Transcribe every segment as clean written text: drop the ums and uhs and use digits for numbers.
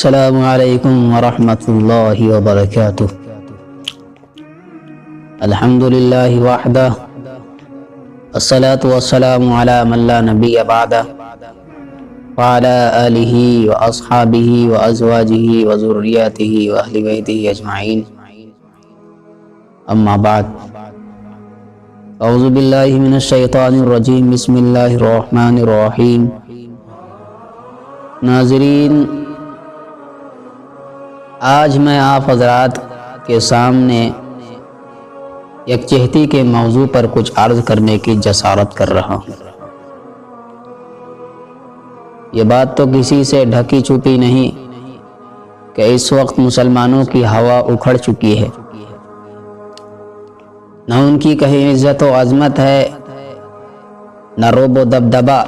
السلام علیکم ورحمۃ اللہ وبرکاتہ۔ الحمد للہ وحدہ الصلاة والسلام علی من لا نبی بعدہ وعلی آلہ واصحابہ وازواجہ وذریاتہ واہل بیتہ اجمعین، اما بعد۔ اعوذ باللہ من الشیطان الرجیم، بسم اللہ الرحمن الرحیم۔ ناظرین، آج میں آپ حضرات کے سامنے یکجہتی کے موضوع پر کچھ عرض کرنے کی جسارت کر رہا ہوں۔ یہ بات تو کسی سے ڈھکی چھپی نہیں کہ اس وقت مسلمانوں کی ہوا اکھڑ چکی ہے، نہ ان کی کہیں عزت و عظمت ہے، نہ رعب و دبدبا۔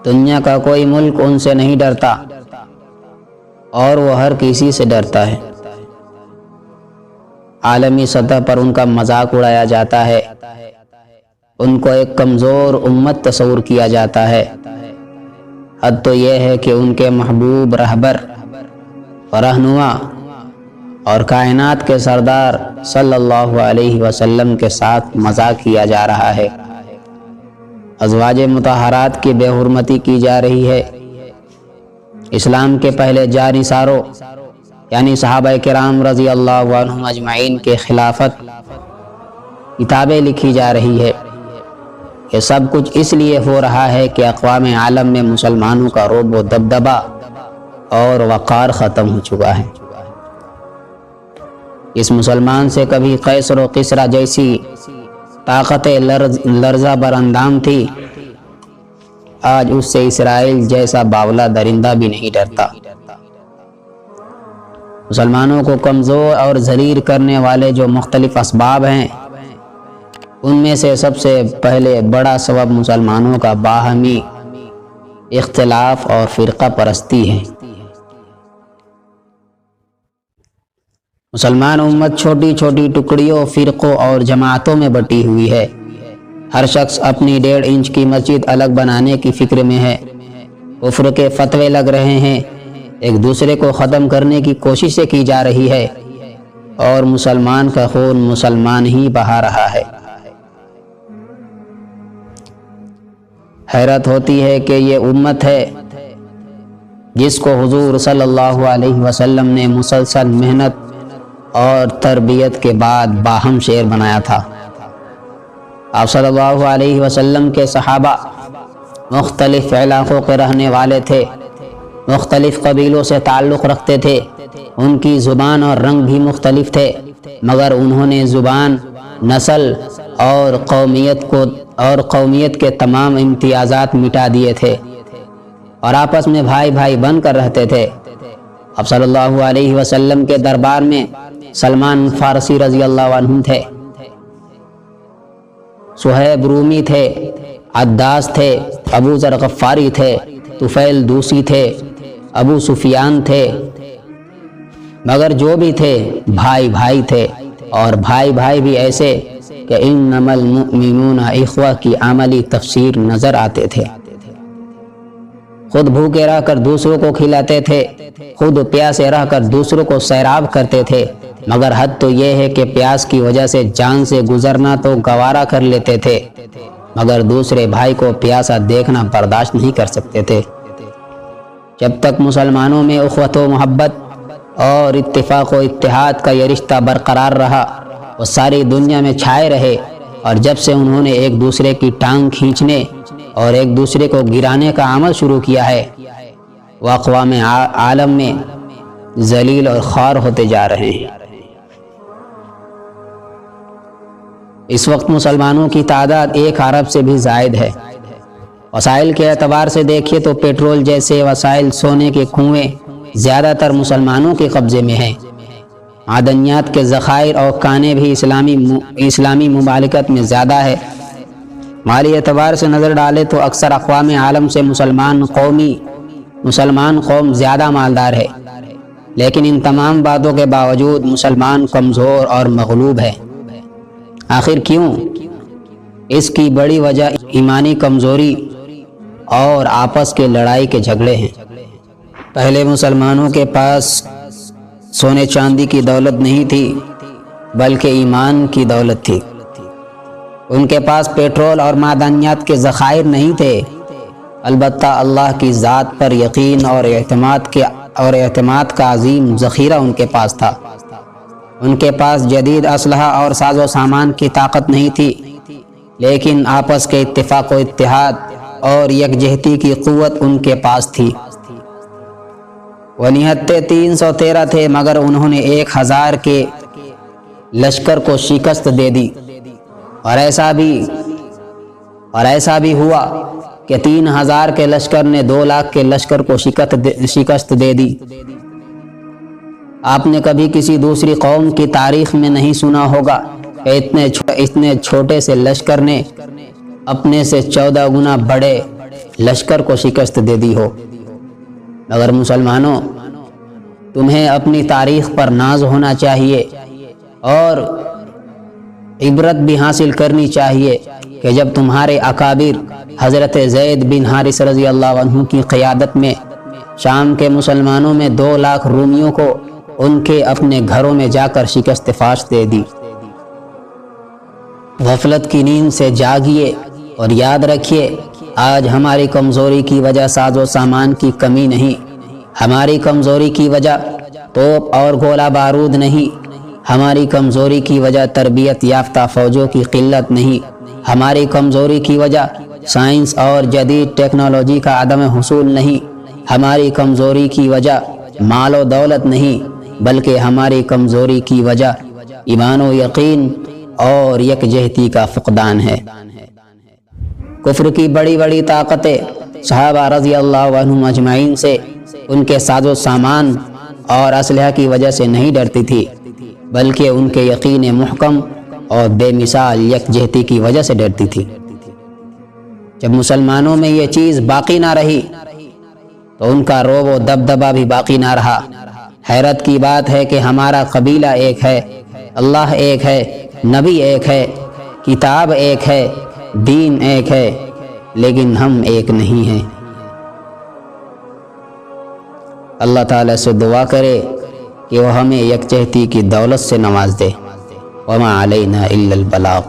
دنیا کا کوئی ملک ان سے نہیں ڈرتا اور وہ ہر کسی سے ڈرتا ہے۔ عالمی سطح پر ان کا مذاق اڑایا جاتا ہے، ان کو ایک کمزور امت تصور کیا جاتا ہے۔ حد تو یہ ہے کہ ان کے محبوب رہبر و رہنما اور کائنات کے سردار صلی اللہ علیہ وسلم کے ساتھ مذاق کیا جا رہا ہے، ازواج مطہرات کی بے حرمتی کی جا رہی ہے، اسلام کے پہلے جانثاروں یعنی صحابہ کرام رضی اللہ عنہم اجمعین کے خلافت کتابیں لکھی جا رہی ہے۔ یہ سب کچھ اس لیے ہو رہا ہے کہ اقوام عالم میں مسلمانوں کا رعب و دبدبا اور وقار ختم ہو چکا ہے۔ اس مسلمان سے کبھی قیصر و کسریٰ جیسی طاقت لرزہ براندام تھی، آج اس سے اسرائیل جیسا باولا درندہ بھی نہیں ڈرتا۔ مسلمانوں کو کمزور اور ذلیل کرنے والے جو مختلف اسباب ہیں، ان میں سے سب سے پہلے بڑا سبب مسلمانوں کا باہمی اختلاف اور فرقہ پرستی ہے۔ مسلمان امت چھوٹی چھوٹی ٹکڑیوں، فرقوں اور جماعتوں میں بٹی ہوئی ہے۔ ہر شخص اپنی 1.5 انچ کی مسجد الگ بنانے کی فکر میں ہے، کفر کے فتوے لگ رہے ہیں، ایک دوسرے کو ختم کرنے کی کوششیں کی جا رہی ہے، اور مسلمان کا خون مسلمان ہی بہا رہا ہے۔ حیرت ہوتی ہے کہ یہ امت ہے جس کو حضور صلی اللہ علیہ وسلم نے مسلسل محنت اور تربیت کے بعد باہم شیر بنایا تھا۔ آپ صلی اللہ علیہ وسلم کے صحابہ مختلف علاقوں کے رہنے والے تھے، مختلف قبیلوں سے تعلق رکھتے تھے، ان کی زبان اور رنگ بھی مختلف تھے، مگر انہوں نے زبان، نسل اور قومیت کے تمام امتیازات مٹا دیے تھے اور آپس میں بھائی بھائی بن کر رہتے تھے۔ آپ صلی اللہ علیہ وسلم کے دربار میں سلمان فارسی رضی اللہ عنہ تھے، صہیب رومی تھے، عداس تھے، ابو ذر غفاری تھے، طفیل دوسی تھے، ابو سفیان تھے، مگر جو بھی تھے بھائی بھائی تھے، اور بھائی بھائی بھی ایسے کہ انما المؤمنون اخوہ کی عملی تفسیر نظر آتے تھے۔ خود بھوکے رہ کر دوسروں کو کھلاتے تھے، خود پیاسے رہ کر دوسروں کو سیراب کرتے تھے، مگر حد تو یہ ہے کہ پیاس کی وجہ سے جان سے گزرنا تو گوارا کر لیتے تھے، مگر دوسرے بھائی کو پیاسا دیکھنا برداشت نہیں کر سکتے تھے۔ جب تک مسلمانوں میں اخوت و محبت اور اتفاق و اتحاد کا یہ رشتہ برقرار رہا، وہ ساری دنیا میں چھائے رہے، اور جب سے انہوں نے ایک دوسرے کی ٹانگ کھینچنے اور ایک دوسرے کو گرانے کا عمل شروع کیا ہے، وہ اقوام عالم میں ذلیل اور خوار ہوتے جا رہے ہیں۔ اس وقت مسلمانوں کی تعداد 1 ارب سے بھی زائد ہے۔ وسائل کے اعتبار سے دیکھیے تو پیٹرول جیسے وسائل، سونے کے کنویں زیادہ تر مسلمانوں کے قبضے میں ہیں۔ معدنیات کے ذخائر اور کانیں بھی اسلامی ممالکت میں زیادہ ہے۔ مالی اعتبار سے نظر ڈالے تو اکثر اقوام عالم سے مسلمان قوم زیادہ مالدار ہے، لیکن ان تمام باتوں کے باوجود مسلمان کمزور اور مغلوب ہے۔ آخر کیوں؟ اس کی بڑی وجہ ایمانی کمزوری اور آپس کے لڑائی کے جھگڑے ہیں۔ پہلے مسلمانوں کے پاس سونے چاندی کی دولت نہیں تھی بلکہ ایمان کی دولت تھی۔ ان کے پاس پیٹرول اور معدنیات کے ذخائر نہیں تھے، البتہ اللہ کی ذات پر یقین اور اعتماد کا عظیم ذخیرہ ان کے پاس تھا۔ ان کے پاس جدید اسلحہ اور ساز و سامان کی طاقت نہیں تھی، لیکن آپس کے اتفاق و اتحاد اور یکجہتی کی قوت ان کے پاس تھی۔ وہ نہتے 313 تھے، مگر انہوں نے 1000 کے لشکر کو شکست دے دی، اور ایسا بھی ہوا کہ 3000 کے لشکر نے 2 لاکھ کے لشکر کو شکست دے دی۔ آپ نے کبھی کسی دوسری قوم کی تاریخ میں نہیں سنا ہوگا کہ اتنے چھوٹے سے لشکر نے اپنے سے 14 گنا بڑے لشکر کو شکست دے دی ہو۔ مگر مسلمانوں، تمہیں اپنی تاریخ پر ناز ہونا چاہیے اور عبرت بھی حاصل کرنی چاہیے کہ جب تمہارے اکابر حضرت زید بن حارث رضی اللہ عنہ کی قیادت میں شام کے مسلمانوں میں 2 لاکھ رومیوں کو ان کے اپنے گھروں میں جا کر شکست فاش دے دی۔ غفلت کی نیند سے جاگیے اور یاد رکھیے، آج ہماری کمزوری کی وجہ ساز و سامان کی کمی نہیں، ہماری کمزوری کی وجہ توپ اور گولہ بارود نہیں، ہماری کمزوری کی وجہ تربیت یافتہ فوجوں کی قلت نہیں، ہماری کمزوری کی وجہ سائنس اور جدید ٹیکنالوجی کا عدم حصول نہیں، ہماری کمزوری کی وجہ مال و دولت نہیں، بلکہ ہماری کمزوری کی وجہ ایمان و یقین اور یکجہتی کا فقدان ہے۔ کفر کی بڑی بڑی طاقتیں صحابہ رضی اللہ عنہم اجمعین سے ان کے ساز و سامان اور اسلحہ کی وجہ سے نہیں ڈرتی تھی، بلکہ ان کے یقین محکم اور بے مثال یکجہتی کی وجہ سے ڈرتی تھی۔ جب مسلمانوں میں یہ چیز باقی نہ رہی تو ان کا رعب و دبدبہ بھی باقی نہ رہا۔ حیرت کی بات ہے کہ ہمارا قبیلہ ایک ہے، اللہ ایک ہے، نبی ایک ہے، کتاب ایک ہے، دین ایک ہے، لیکن ہم ایک نہیں ہیں۔ اللہ تعالیٰ سے دعا کرے کہ وہ ہمیں یکجہتی کی دولت سے نواز دے۔ وما علینا الا البلاغ۔